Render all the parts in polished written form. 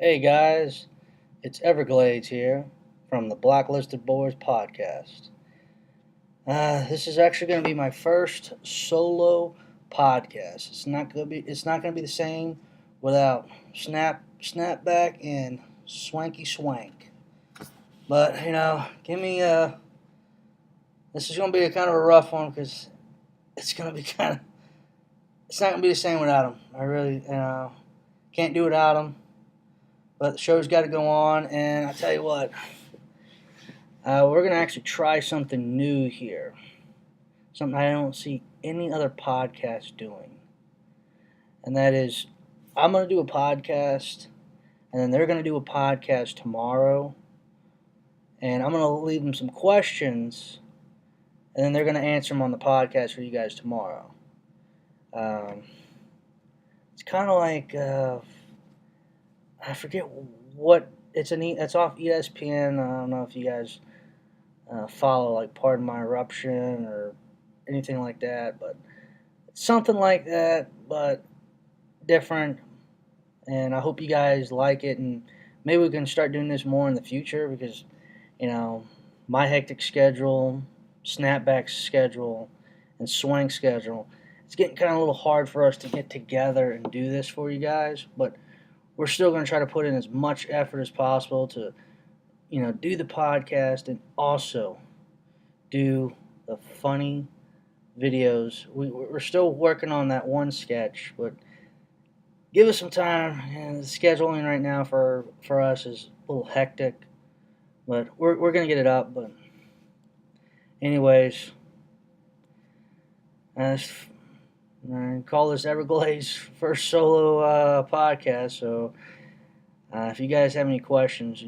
Hey guys, it's Everglades here from the Blacklisted Boys podcast. This is actually going to be my first solo podcast. It's not going to be the same without Snapback and Swank. But give me this is going to be a kind of a rough one because it's going to be it's not going to be the same without him. I really can't do without him. But the show's got to go on, and I tell you what. We're going to actually try something new here. Something I don't see any other podcast doing. And that is, I'm going to do a podcast, and then they're going to do a podcast tomorrow. And I'm going to leave them some questions, and then they're going to answer them on the podcast for you guys tomorrow. It's kind of like, I forget what, it's off ESPN. I don't know if you guys follow like Pardon My Eruption or anything like that, but something like that, but different. And I hope you guys like it, and maybe we can start doing this more in the future because, my hectic schedule, Snapback schedule, and Swing schedule, it's getting kind of a little hard for us to get together and do this for you guys, but we're still going to try to put in as much effort as possible to, do the podcast and also do the funny videos. We're still working on that one sketch, but give us some time. And the scheduling right now for us is a little hectic, but we're gonna get it up. But anyways, I call this Everglades first solo podcast. So if you guys have any questions,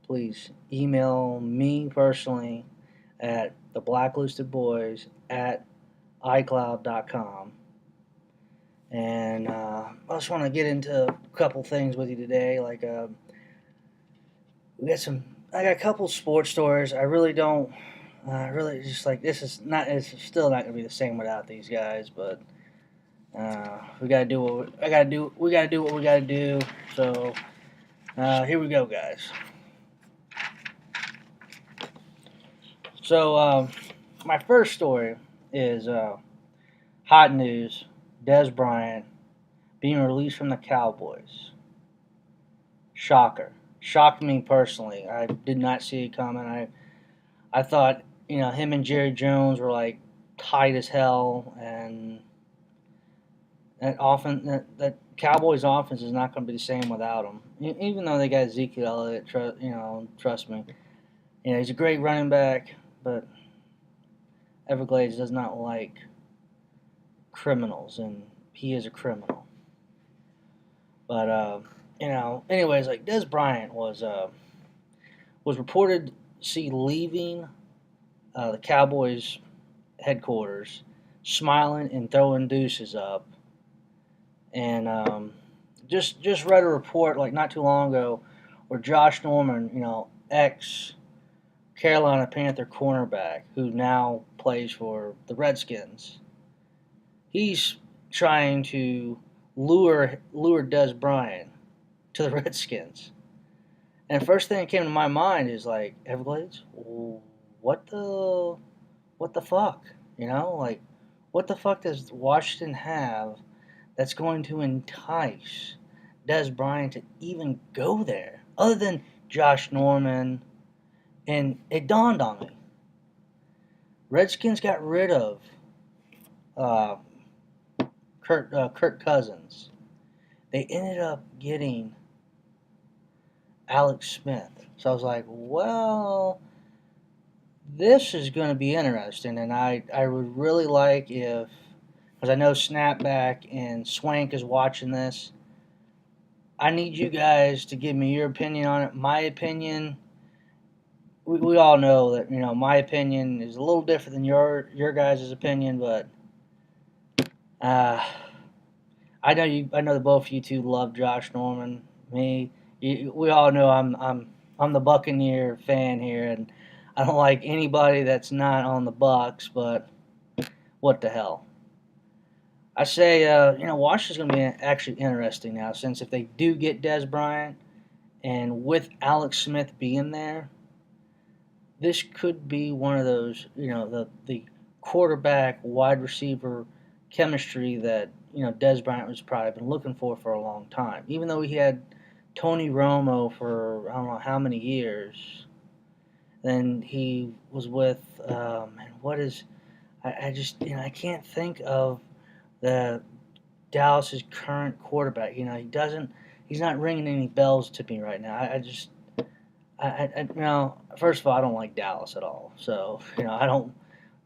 please email me personally at theblacklisted.boys at icloud.com. And I just want to get into a couple things with you today. Like, I got a couple sports stories. I really don't, really just like, it's still not going to be the same without these guys, but we got to do we got to do what we got to do. So, here we go, guys. So, my first story is hot news. Dez Bryant being released from the Cowboys. Shocker. Shocked me personally. I did not see it coming. I thought, him and Jerry Jones were like tight as hell, and that Cowboys offense is not going to be the same without him. Even though they got Ezekiel Elliott, trust me. He's a great running back, but Everglades does not like criminals, and he is a criminal. But anyways, like Dez Bryant was reported to see leaving the Cowboys headquarters, smiling and throwing deuces up, and just read a report like not too long ago where Josh Norman, ex Carolina Panther cornerback who now plays for the Redskins, he's trying to lure Dez Bryant to the Redskins. And the first thing that came to my mind is like, Everglades, what the fuck? Like, what the fuck does Washington have that's going to entice Dez Bryant to even go there? Other than Josh Norman, and it dawned on me. Redskins got rid of Kirk Cousins. They ended up getting Alex Smith. So I was like, well, this is going to be interesting. And I would really like if, because I know Snapback and Swank is watching this, I need you guys to give me your opinion on it. My opinion, we all know that, my opinion is a little different than your guys' opinion, but I know that both of you two love Josh Norman. Me, we all know I'm the Buccaneer fan here, and I don't like anybody that's not on the Bucs. But what the hell? I say, Washington's going to be actually interesting now, since if they do get Dez Bryant, And with Alex Smith being there, this could be one of those, the quarterback wide receiver chemistry that, Des Bryant was probably been looking for a long time. Even though he had Tony Romo for I don't know how many years, then he was with, and what is, I just, I can't think of the Dallas's current quarterback. He's not ringing any bells to me right now. I just, first of all, I don't like Dallas at all. So, I don't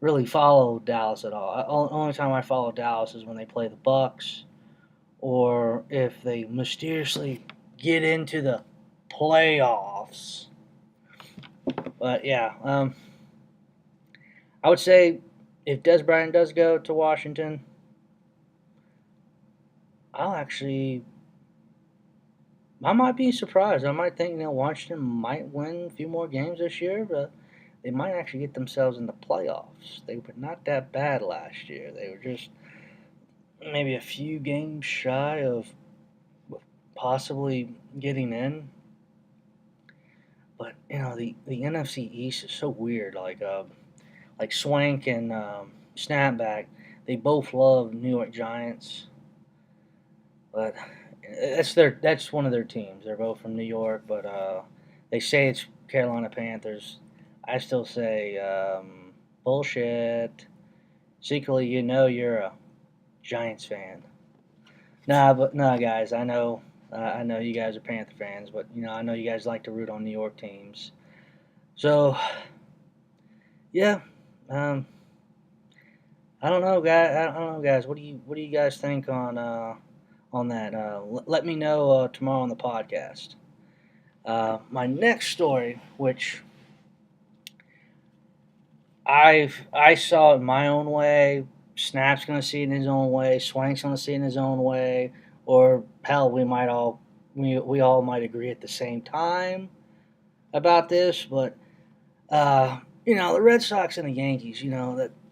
really follow Dallas at all. Only time I follow Dallas is when they play the Bucks, or if they mysteriously get into the playoffs. But yeah, I would say if Des Bryant does go to Washington, I'll actually I might be surprised. I might think Washington might win a few more games this year, but they might actually get themselves in the playoffs. They were not that bad last year. They were just maybe a few games shy of possibly getting in. But the NFC East is so weird. Like Swank and Snapback, they both love New York Giants, but that's one of their teams. They're both from New York, but they say it's Carolina Panthers. I still say bullshit. Secretly, you're a Giants fan. Nah, guys. I know you guys are Panther fans, but I know you guys like to root on New York teams. So yeah, um, I don't know, guys. I don't know, guys. What do you guys think on that? Let me know tomorrow on the podcast. My next story, which I saw it my own way. Snap's gonna see it in his own way. Swank's gonna see it in his own way. Or hell, we all might agree at the same time about this. But the Red Sox and the Yankees,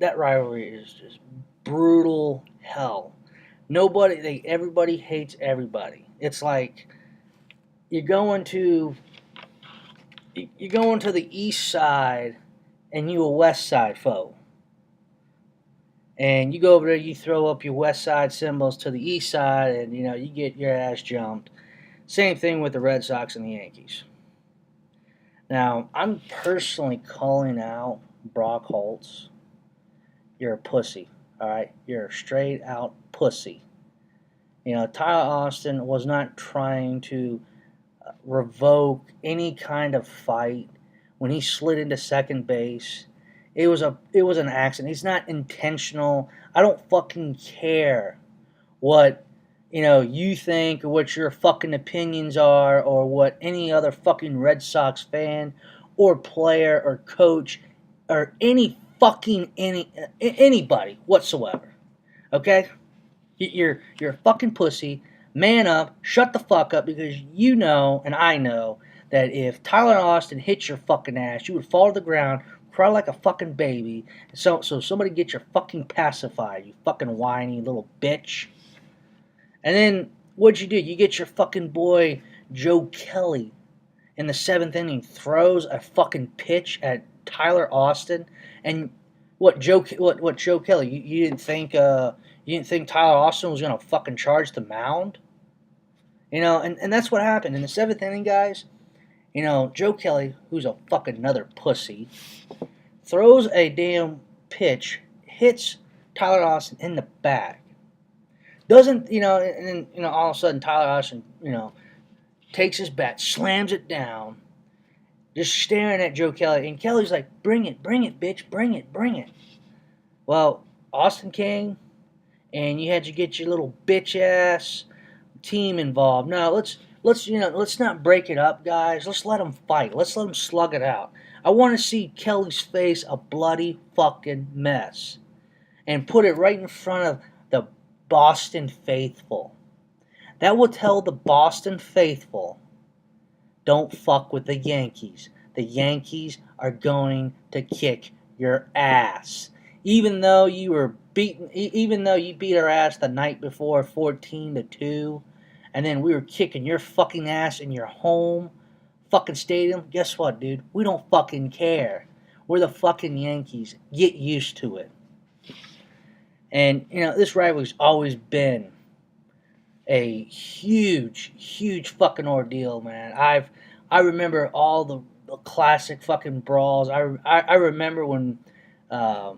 that rivalry is just brutal hell. Everybody hates everybody. It's like you're going to you're going to the east side and you a west side foe. And you go over there, you throw up your west side symbols to the east side, and you get your ass jumped. Same thing with the Red Sox and the Yankees. Now, I'm personally calling out Brock Holtz. You're a pussy, all right? You're a straight out pussy. Tyler Austin was not trying to revoke any kind of fight when he slid into second base. It was an accident. It's not intentional. I don't fucking care what you think or what your fucking opinions are or what any other fucking Red Sox fan or player or coach or anybody whatsoever. Okay? You're a fucking pussy. Man up, shut the fuck up, because and I know that if Tyler Austin hit your fucking ass, you would fall to the ground, cry like a fucking baby. So somebody get your fucking pacifier, you fucking whiny little bitch. And then what'd you do? You get your fucking boy Joe Kelly in the seventh inning, throws a fucking pitch at Tyler Austin, and what Joe Kelly? You didn't think Tyler Austin was gonna fucking charge the mound? And that's what happened in the seventh inning, guys. Joe Kelly, who's a fucking another pussy, throws a damn pitch, hits Tyler Austin in the back. Doesn't and then all of a sudden Tyler Austin takes his bat, slams it down, just staring at Joe Kelly, and Kelly's like, bring it, bitch, bring it. Well, Austin came, and you had to get your little bitch ass team involved. No, let's not break it up, guys. Let's let them fight. Let's let them slug it out. I want to see Kelly's face a bloody fucking mess, and put it right in front of the Boston faithful. That will tell the Boston faithful, don't fuck with the Yankees. The Yankees are going to kick your ass. Even though you beat our ass the night before 14-2, and then we were kicking your fucking ass in your home fucking stadium, guess what, dude? We don't fucking care. We're the fucking Yankees. Get used to it. And, this rivalry's always been a huge, huge fucking ordeal, man. I remember all the classic fucking brawls. I remember when I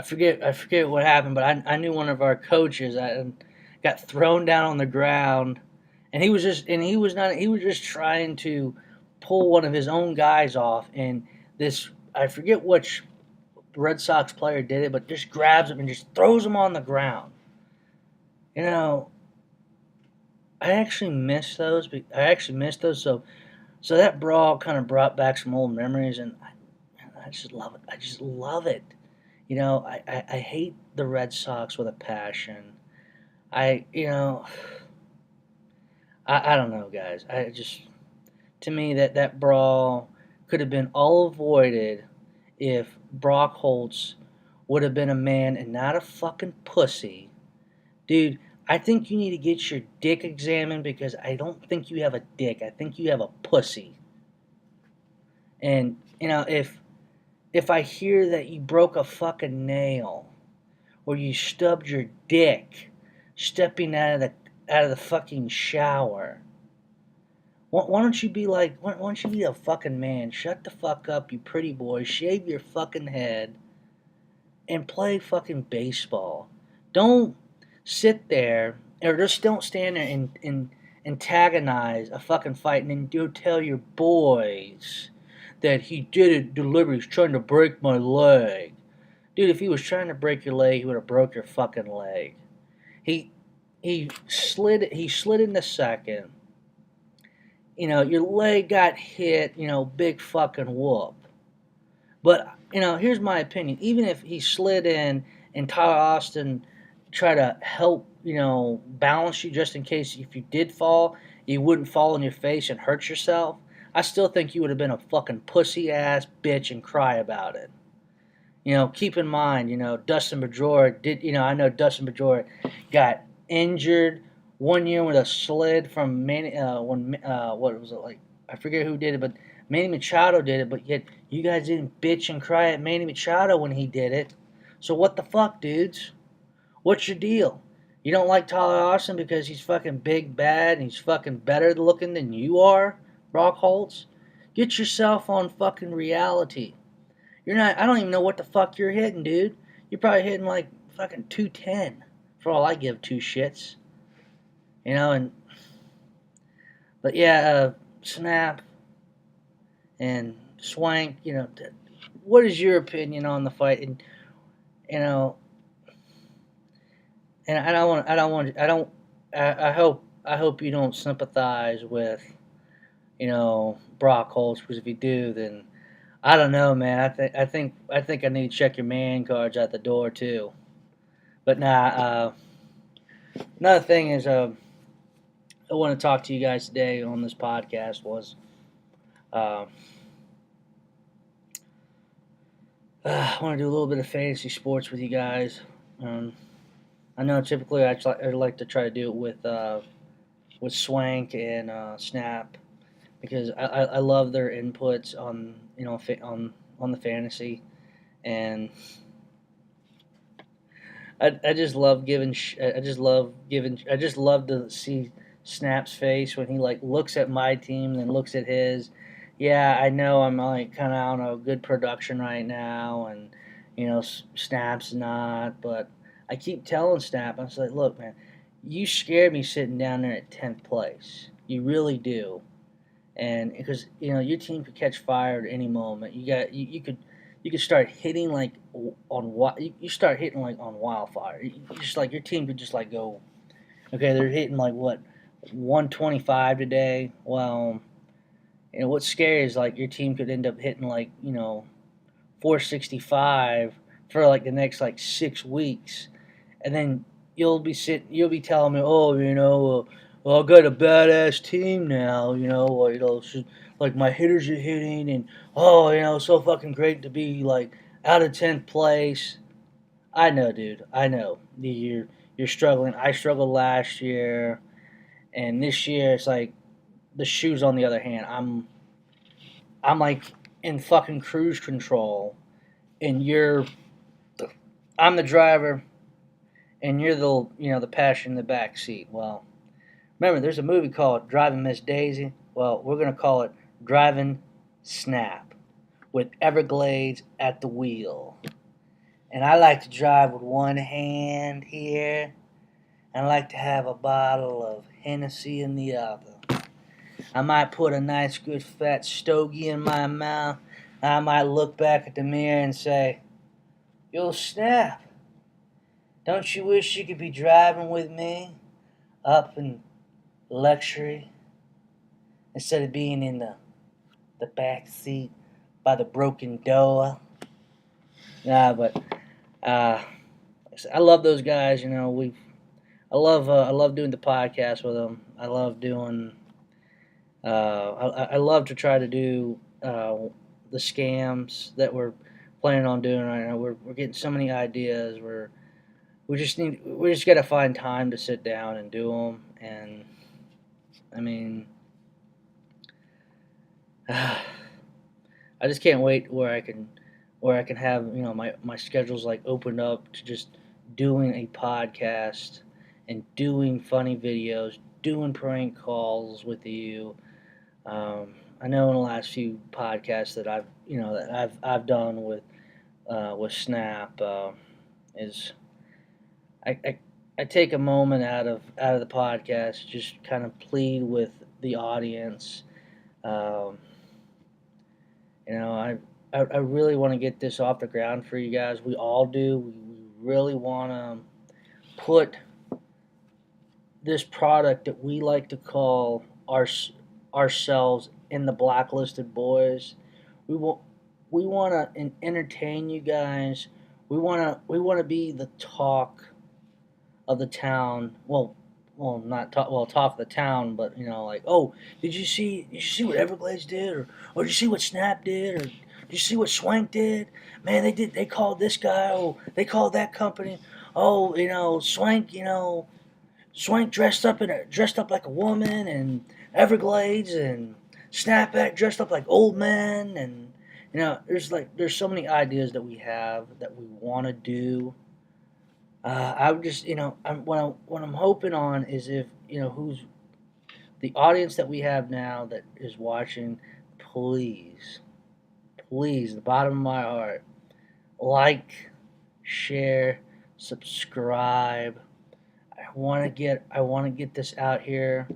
forget what happened, but I knew one of our coaches got thrown down on the ground, and he was just trying to pull one of his own guys off, and this I forget which Red Sox player did it, but just grabs him and just throws him on the ground. You know, I actually miss those. So that brawl kind of brought back some old memories, and I just love it. I just love it. I hate the Red Sox with a passion. I you know I don't know, guys. To me that brawl could have been all avoided if Brock Holtz would have been a man and not a fucking pussy. Dude, I think you need to get your dick examined because I don't think you have a dick. I think you have a pussy. And if I hear that you broke a fucking nail or you stubbed your dick stepping out of the fucking shower, why don't you be like, why don't you be a fucking man? Shut the fuck up, you pretty boy. Shave your fucking head and play fucking baseball. Don't sit there, or just don't stand there and antagonize a fucking fight and then go tell your boys that he did it deliberately. He's trying to break my leg. Dude, if he was trying to break your leg, he would have broke your fucking leg. He he slid in the second. Your leg got hit, big fucking whoop. But, here's my opinion. Even if he slid in and Tyler Austin tried to help, balance you just in case if you did fall, you wouldn't fall on your face and hurt yourself, I still think you would have been a fucking pussy ass bitch and cry about it. Keep in mind, Dustin Pedroia I know Dustin Pedroia got injured one year with a sled from what was it like? I forget who did it, but Manny Machado did it. But yet you guys didn't bitch and cry at Manny Machado when he did it. So what the fuck, dudes? What's your deal? You don't like Tyler Austin because he's fucking big bad and he's fucking better looking than you are, Brock Holtz? Get yourself on fucking reality. You're not. I don't even know what the fuck you're hitting, dude. You're probably hitting like fucking 210. For all I give two shits. And but yeah, Snap and Swank. What is your opinion on the fight? And you know, and I don't want. I don't want. I don't. I hope you don't sympathize with Brock Holtz, because if you do, then I don't know, man. I think I need to check your man cards at the door too. But nah. Another thing is, I want to talk to you guys today on this podcast was, uh, I want to do a little bit of fantasy sports with you guys. I know typically I like to try to do it with Swank and Snap, because I love their inputs on on the fantasy, and I just love giving. I just love giving. I just love to see Snap's face when he like looks at my team and then looks at his. Yeah, I know I'm like kind of on a good production right now, and Snap's not. But I keep telling Snap, I was like, look, man, you scared me sitting down there at 10th place. You really do, and because your team could catch fire at any moment. You could start hitting like you start hitting like on wildfire. Just like your team could just like go, okay, they're hitting like what 125 today. Well, what's scary is like your team could end up hitting like 465 for like the next like 6 weeks, and then you'll be telling me, oh, well, I got a badass team now, like my hitters are hitting, and oh, so fucking great to be like out of 10th place. I know, dude. I know. You're you're struggling. I struggled last year, and this year it's like the shoes. On the other hand, I'm like in fucking cruise control, and I'm the driver, and you're the passenger in the back seat. Well, remember, there's a movie called Driving Miss Daisy. Well, we're gonna call it Driving Snap, with Everglades at the wheel. And I like to drive with one hand here, and I like to have a bottle of Hennessy in the other. I might put a nice good fat stogie in my mouth. I might look back at the mirror and say, "Yo, Snap, don't you wish you could be driving with me up in luxury instead of being in the back seat by the broken door?" Nah, but uh, I love those guys. I love doing the podcast with them. I love doing. I love to try to do the scams that we're planning on doing right now. We're getting so many ideas. We just got to find time to sit down and do them. And I mean, I just can't wait where I can have my schedules like opened up to just doing a podcast and doing funny videos, doing prank calls with you. I know in the last few podcasts that I've done with Snap is I I take a moment out of the podcast to just kind of plead with the audience. Um, I really want to get this off the ground for you guys. We all do. We really want to put this product that we like to call ourselves in the blacklisted boys. We want we want to entertain you guys. We want to be the talk of the town. Well, not talk. Well, talk of the town, but like, oh, did you see what Everglades did, or did you see what Snap did, or did you see what Swank did? Man, they called this guy. Oh, they called that company. Oh, Swank. Swank dressed up like a woman, and Everglades and Snapback dressed up like old men, and there's so many ideas that we have that we want to do. I would just what I'm hoping on is if who's the audience that we have now that is watching, please, please, the bottom of my heart, like, share, subscribe. I want to get this out here.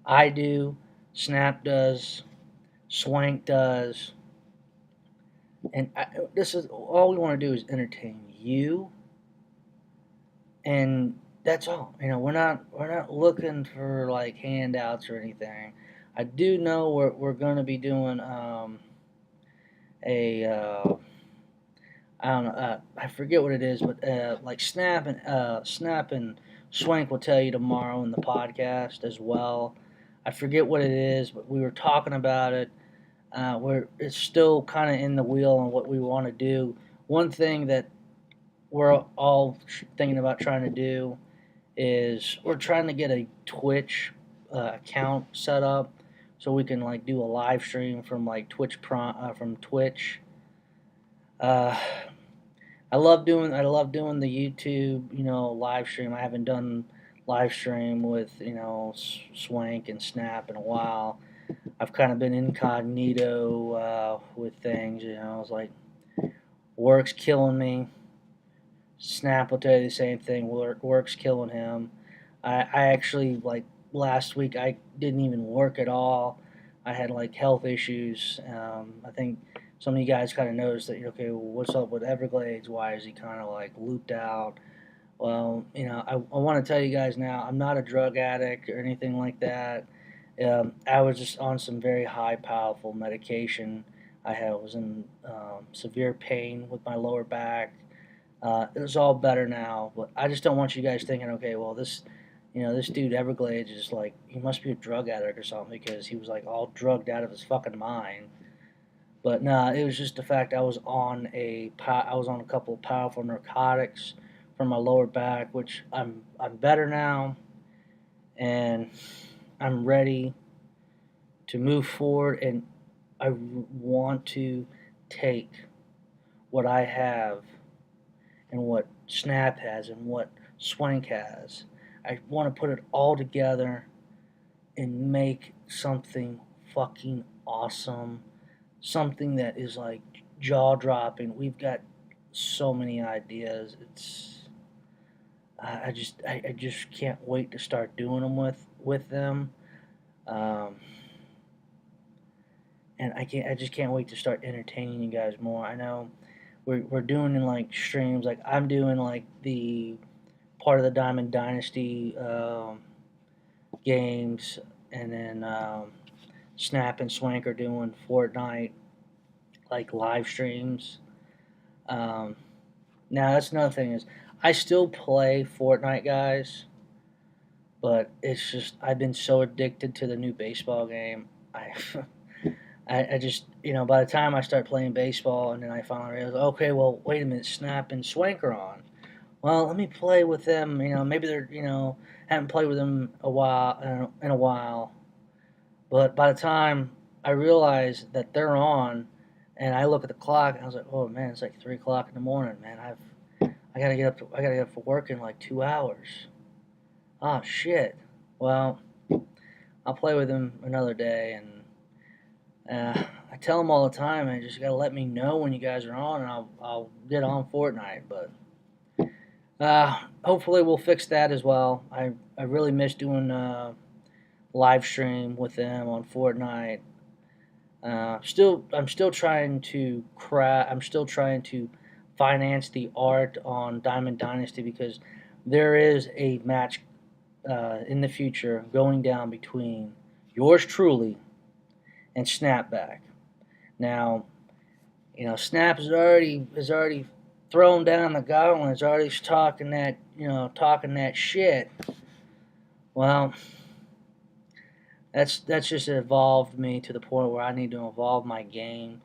I do, Snap does, Swank does, and this is all we want to do is entertain you, and that's all. We're not looking for like handouts or anything. I do know we're going to be doing a I don't know. I forget what it is, but like Snap and Swank will tell you tomorrow in the podcast as well. I forget what it is, but we were talking about it. It's still kind of in the wheel on what we want to do. One thing that we're all thinking about trying to do is we're trying to get a Twitch account set up so we can like do a live stream from like from Twitch. Uh, I love doing the YouTube, live stream. I haven't done live stream with, Swank and Snap in a while. I've kind of been incognito with things, It's like work's killing me. Snap will tell you the same thing. Work's killing him. I actually like last week I didn't even work at all. I had like health issues. I think some of you guys kind of noticed that. Okay, well, what's up with Everglades? Why is he kind of like looped out? Well, I want to tell you guys now. I'm not a drug addict or anything like that. I was just on some very high, powerful medication. Was in severe pain with my lower back. It was all better now, but I just don't want you guys thinking, okay, well, this dude Everglades is like, he must be a drug addict or something because he was like all drugged out of his fucking mind. But nah, it was just the fact I was on a couple of powerful narcotics, for my lower back, which I'm better now, and I'm ready to move forward. And I want to take what I have and what Snap has and what Swank has. I want to put it all together and make something fucking awesome, something that is like jaw dropping. We've got so many ideas. I just can't wait to start doing them with them. Um, and I just can't wait to start entertaining you guys more. I know we're doing in like streams, like I'm doing like the part of the Diamond Dynasty games, and then Snap and Swank are doing Fortnite like live streams. Um, Now that's another thing is I still play Fortnite, guys, but it's just I've been so addicted to the new baseball game. I I just by the time I start playing baseball and then I finally realize, okay, well wait a minute, Snap and Swank are on. Well, let me play with them. Maybe they're haven't played with them in a while. But by the time I realize that they're on, and I look at the clock, and I was like, oh man, it's like 3 o'clock in the morning, man. I gotta get up for work in like 2 hours. Oh shit. Well, I'll play with them another day, and I tell them all the time, man, just gotta let me know when you guys are on, and I'll get on Fortnite. But hopefully we'll fix that as well. I really miss doing live stream with them on Fortnite. I'm still trying to I'm still trying to finance the art on Diamond Dynasty because there is a match in the future going down between yours truly and Snapback. Now, Snap is already thrown down the gauntlet. Is already talking that shit. Well, that's just evolved me to the point where I need to evolve my game,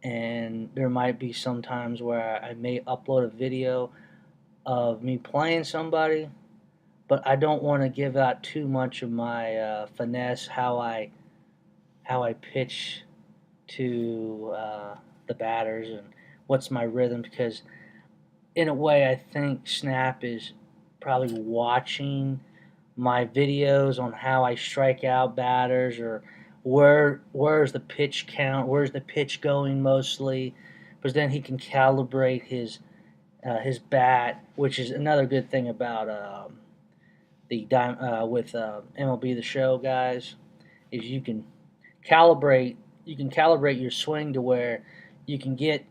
and there might be some times where I may upload a video of me playing somebody, but I don't want to give out too much of my finesse, how I pitch to the batters and what's my rhythm, because in a way I think Snap is probably watching my videos on how I strike out batters, or where's the pitch count, where's the pitch going mostly, because then he can calibrate his bat, which is another good thing about with MLB The Show, guys, is calibrate you can calibrate your swing to where you can get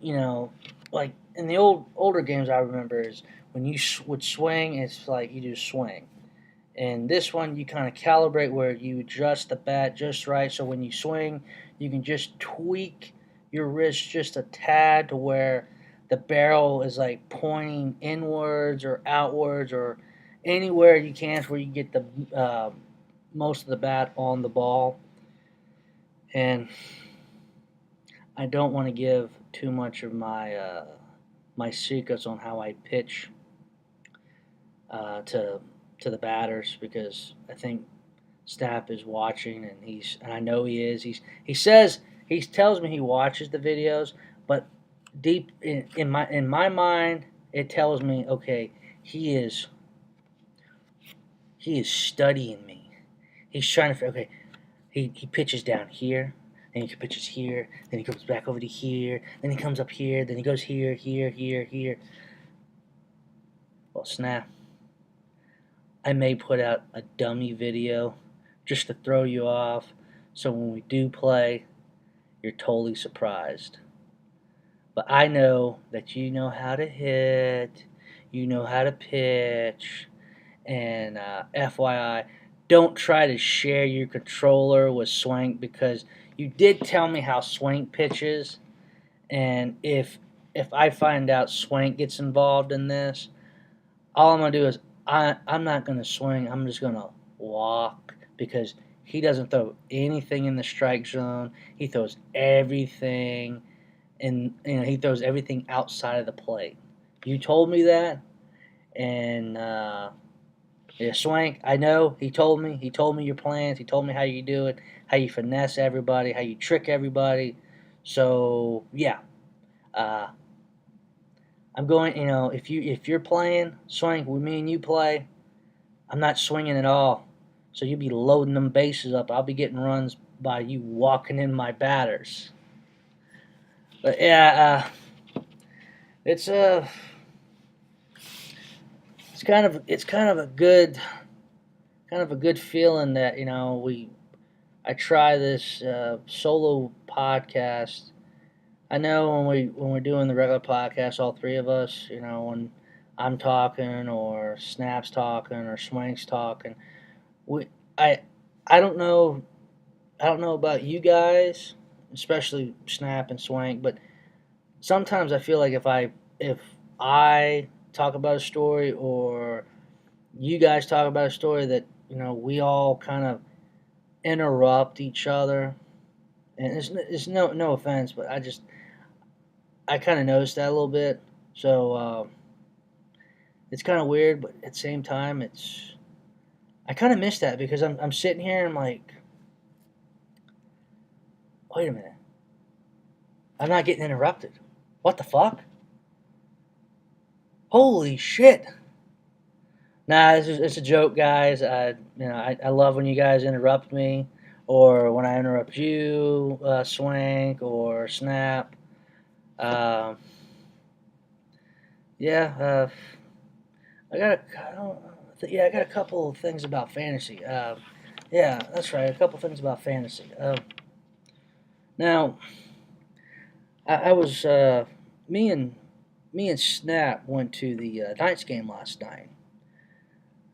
like in the older games I remember is when you would swing, it's like you just swing. And this one, you kind of calibrate where you adjust the bat just right, so when you swing, you can just tweak your wrist just a tad to where the barrel is like pointing inwards or outwards or anywhere you can, where you get the most of the bat on the ball. And I don't want to give too much of my secrets on how I pitch to the batters, because I think Stapp is watching, and I know he is. He tells me he watches the videos, but deep in my mind, it tells me, okay, he is studying me. He's trying to, okay, he pitches down here, then he pitches here, then he comes back over to here, then he comes up here, then he goes here, here, here, here. Well, Snap, I may put out a dummy video just to throw you off, so when we do play, you're totally surprised. But I know that you know how to hit, you know how to pitch, and FYI, don't try to share your controller with Swank, because you did tell me how Swank pitches, and if I find out Swank gets involved in this, all I'm gonna do is I'm not gonna swing. I'm just gonna walk, because he doesn't throw anything in the strike zone. He throws everything, and he throws everything outside of the plate. You told me that, And yeah, Swank, I know he told me. He told me your plans. He told me how you do it, how you finesse everybody, how you trick everybody. So yeah, uh, I'm going. If you're playing Swank with me and you play, I'm not swinging at all. So you'll be loading them bases up. I'll be getting runs by you walking in my batters. But yeah, it's it's kind of a good feeling that I try this solo podcast. I know when we're doing the regular podcast, all three of us, when I'm talking or Snap's talking or Swank's talking, we I I don't know about you guys, especially Snap and Swank, but sometimes I feel like if I talk about a story or you guys talk about a story that we all kind of interrupt each other, and it's no offense, but I kind of noticed that a little bit. So it's kind of weird, but at the same time, I kind of miss that because I'm sitting here and I'm like, wait a minute, I'm not getting interrupted. What the fuck? Holy shit! Nah, it's a joke, guys. I love when you guys interrupt me, or when I interrupt you, Swank or Snap. Um, yeah, I got a, I don't, yeah, I got a couple of things about fantasy. Yeah, that's right, a couple things about fantasy. Now, I was me and Snap went to the Knights game last night.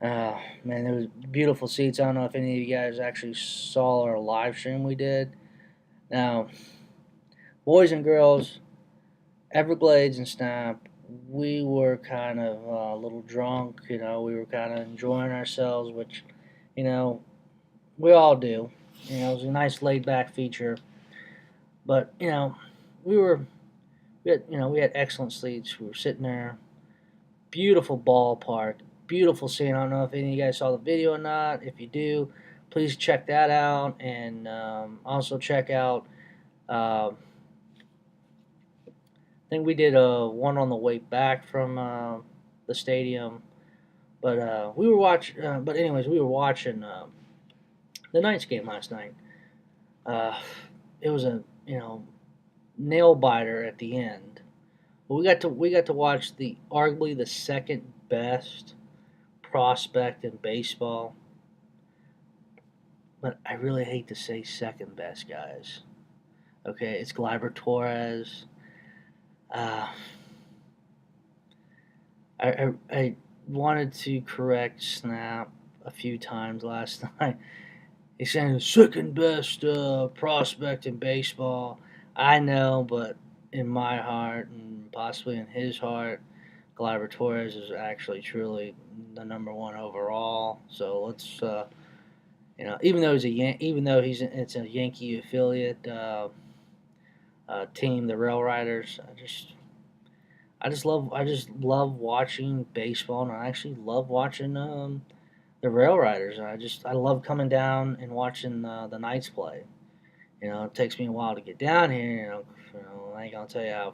Man, there was beautiful seats. I don't know if any of you guys actually saw our live stream we did. Now, boys and girls, Everglades and Snap, we were kind of a little drunk. We were kind of enjoying ourselves, which, you know, we all do. It was a nice laid back feature. But, we were, we had excellent seats. We were sitting there. Beautiful ballpark. Beautiful scene. I don't know if any of you guys saw the video or not. If you do, please check that out. And also check out, I think we did one on the way back from the stadium. But we were watching. But anyways, we were watching the Knights game last night. Uh, it was a nail biter at the end. We got to watch the arguably the second best prospect in baseball. But I really hate to say second best, guys. Okay, it's Gleyber Torres. Uh, I wanted to correct Snap a few times last night. He's saying the second best prospect in baseball. I know, but in my heart and possibly in his heart, Gleyber Torres is actually truly the number one overall. So let's, even though it's a Yankee affiliate team, the Rail Riders. I just love watching baseball, and I actually love watching the Rail Riders. I love coming down and watching the Knights play. It takes me a while to get down here. I ain't gonna tell you how.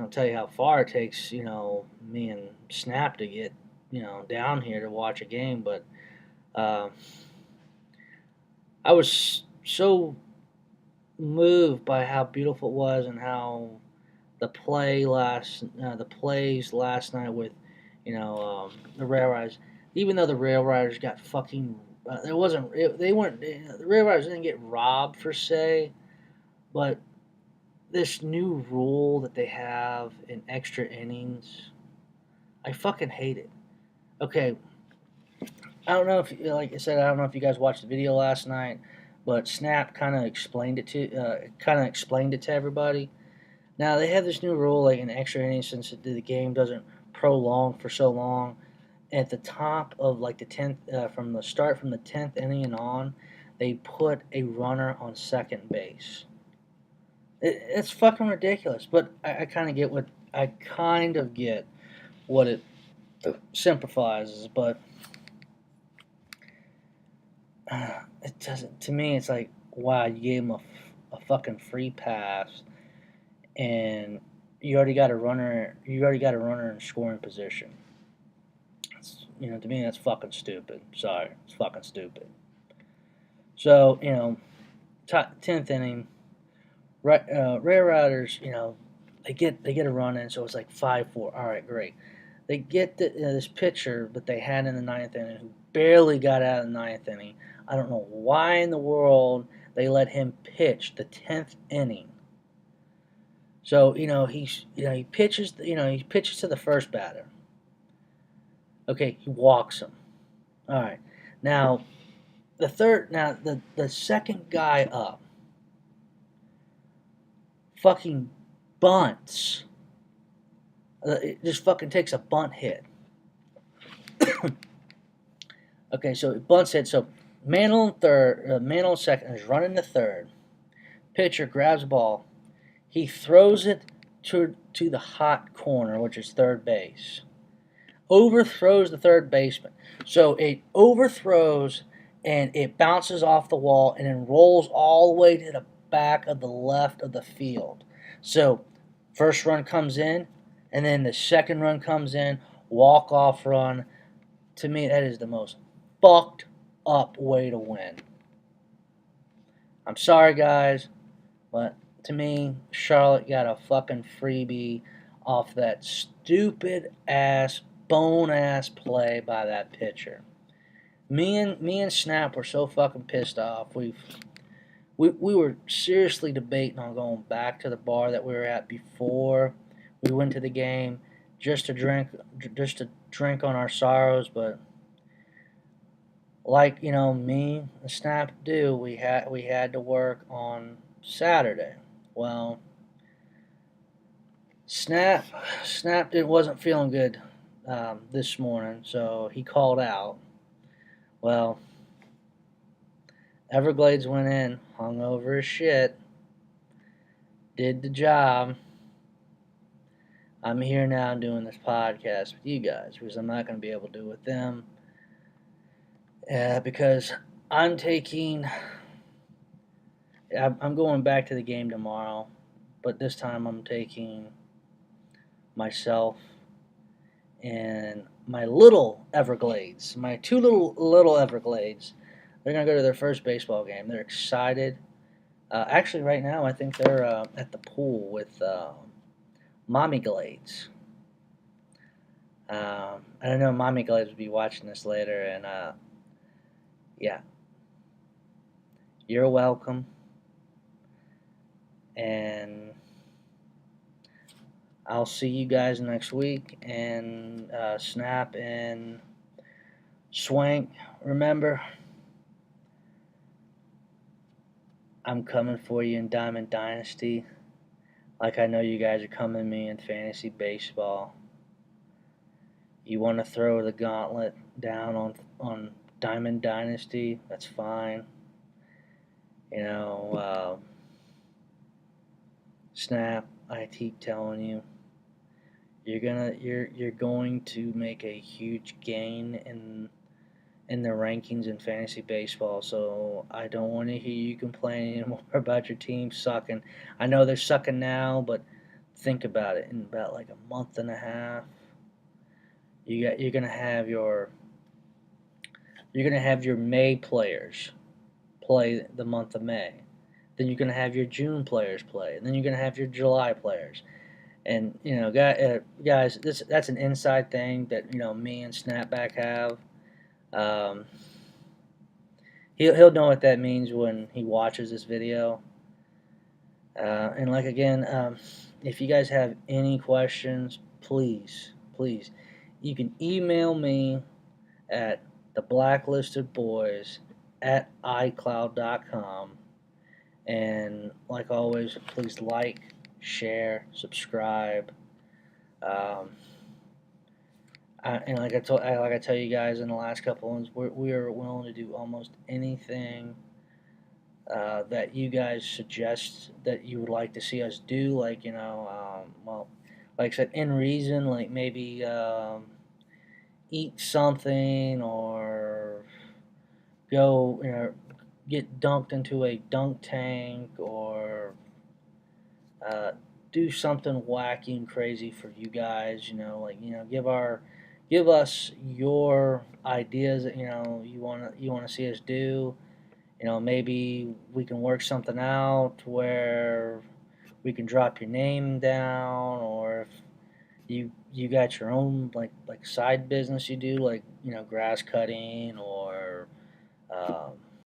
I'll tell you how far it takes. Me and Snap to get down here to watch a game. But uh, I was so moved by how beautiful it was and how the plays last night with the Rail Riders. Even though the Rail Riders got fucking, it wasn't they weren't the Rail Riders didn't get robbed per se, but this new rule that they have in extra innings, I fucking hate it. Okay, I don't know if like I said, I don't know if you guys watched the video last night, but Snap kind of explained it to everybody. Now they have this new rule, like an extra inning, since the game doesn't prolong for so long. At the top of like the 10th, from the 10th inning and on, they put a runner on second base. It's fucking ridiculous. But I kind of get what it sympathizes, but it doesn't. To me, it's like, wow, you gave him a fucking free pass, and you already got a runner. You already got a runner in scoring position. To me, that's fucking stupid. Sorry, it's fucking stupid. So, 10th inning, Rare Riders, they get a run in, so it's like 5-4. All right, great. They get this pitcher that they had in the ninth inning who barely got out of the ninth inning. I don't know why in the world they let him pitch the 10th inning. So he pitches to the first batter. Okay, he walks him. All right, now the second guy up fucking bunts. It just fucking takes a bunt hit. Okay, so it bunts hit. So Mantle second is running to third. Pitcher grabs the ball. He throws it to the hot corner, which is third base. Overthrows the third baseman. So it overthrows and it bounces off the wall and then rolls all the way to the back of the left of the field. So first run comes in, and then the second run comes in, walk-off run. To me, that is the most fucked up way to win. I'm sorry, guys, but to me, Charlotte got a fucking freebie off that stupid ass, bone ass play by that pitcher. Me and Snap were so fucking pissed off. We were seriously debating on going back to the bar that we were at before we went to the game, just to drink on our sorrows. But like me and Snap do, we had to work on Saturday. Well, Snap wasn't feeling good this morning, so he called out. Well, Everglades went in, hung over as shit, did the job. I'm here now doing this podcast with you guys because I'm not going to be able to do it with them. Because I'm going back to the game tomorrow, but this time I'm taking myself and my little Everglades, my two little Everglades. They're going to go to their first baseball game. They're excited. Actually, right now, I think they're at the pool with Mommy Glades. I don't know, Mommy Glades will be watching this later, and yeah. You're welcome. And I'll see you guys next week. And Snap and Swank, remember, I'm coming for you in Diamond Dynasty, like I know you guys are coming to me in Fantasy Baseball. You want to throw the gauntlet down on Diamond Dynasty, that's fine. Snap, I keep telling you, you're going to make a huge gain in the rankings in fantasy baseball. So I don't want to hear you complain anymore about your team sucking. I know they're sucking now, but think about it. In about like a month and a half, you're gonna have your May players play the month of May. Then you're gonna have your June players play, and then you're gonna have your July players. And guys, that's an inside thing that me and Snapback have. Um, he'll know what that means when he watches this video. And like again, if you guys have any questions, please, you can email me at theblacklisted.boys@icloud.com. And like always, please like, share, subscribe. And like I tell you guys in the last couple ones, we are willing to do almost anything that you guys suggest that you would like to see us do. Like well, like I said, in reason, like maybe eat something or go, get dunked into a dunk tank or uh, do something wacky and crazy for you guys. Like give us your ideas that you wanna see us do. Maybe we can work something out where we can drop your name down, or if you got your own like side business you do, like grass cutting or